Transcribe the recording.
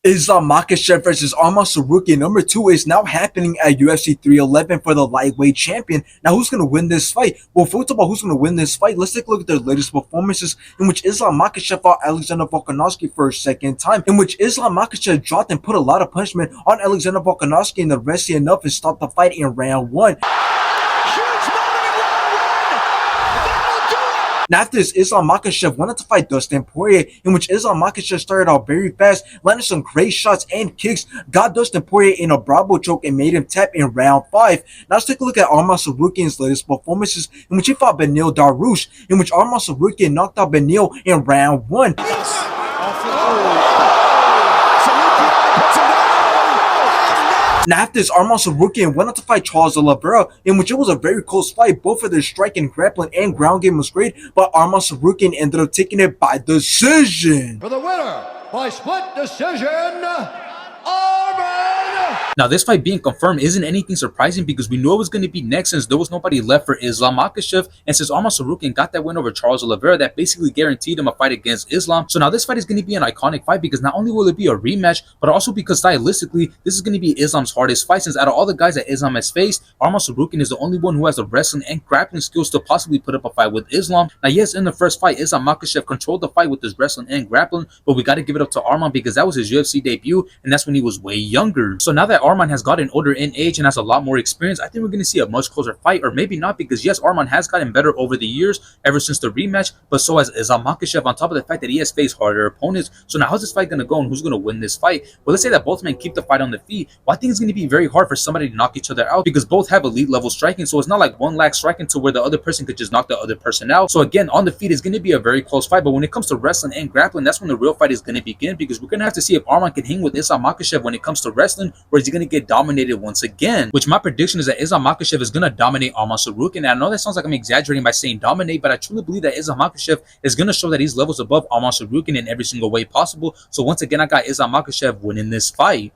Islam Makhachev versus Arman Tsarukyan number 2 is now happening at UFC 311 for the lightweight champion. Now, who's going to win this fight? Well, first of all, who's going to win this fight? Let's take a look at their latest performances, in which Islam Makhachev fought Alexander Volkanovski for a second time, in which Islam Makhachev dropped and put a lot of punishment on Alexander Volkanovski, and eventually enough and stopped the fight in round 1. Now, after this, Islam Makhachev wanted to fight Dustin Poirier, in which Islam Makhachev started out very fast, landed some great shots and kicks, got Dustin Poirier in a Bravo choke, and made him tap in round 5. Now, let's take a look at Arman Tsarukyan's latest performances, in which he fought Beneil Dariush, in which Arman Tsarukyan knocked out Beneil in round 1. Now, after this, Arman Tsarukyan went on to fight Charles Oliveira, in which it was a very close fight. Both of their striking, grappling, and ground game was great, but Arman Tsarukyan ended up taking it by decision. For the winner, by split decision, Arman! Now, this fight being confirmed isn't anything surprising because we knew it was going to be next since there was nobody left for Islam Makhachev, and since Arman Tsarukyan got that win over Charles Oliveira, that basically guaranteed him a fight against Islam. So now this fight is going to be an iconic fight because not only will it be a rematch, but also because stylistically, this is going to be Islam's hardest fight, since out of all the guys that Islam has faced, Arman Tsarukyan is the only one who has the wrestling and grappling skills to possibly put up a fight with Islam. Now, yes, in the first fight, Islam Makhachev controlled the fight with his wrestling and grappling, but we got to give it up to Arman because that was his UFC debut, and that's when he was way younger. So now that Arman has gotten older in age and has a lot more experience, I think we're going to see a much closer fight, or maybe not, because yes, Arman has gotten better over the years ever since the rematch, but so has Islam Makhachev, on top of the fact that he has faced harder opponents. So now how's this fight going to go and who's going to win this fight? Well, let's say that both men keep the fight on the feet. Well, I think it's going to be very hard for somebody to knock each other out because both have elite level striking, so it's not like one lacks striking to where the other person could just knock the other person out. So again, on the feet is going to be a very close fight, but when it comes to wrestling and grappling, that's when the real fight is going to begin, because we're going to have to see if Arman can hang with Islam Makhachev when it comes to wrestling, or is he going to get dominated once again, which my prediction is that Islam Makhachev is going to dominate Arman Tsarukyan. And I know that sounds like I'm exaggerating by saying dominate, but I truly believe that Islam Makhachev is going to show that he's levels above Arman Tsarukyan in every single way possible. So once again, I got Islam Makhachev winning this fight.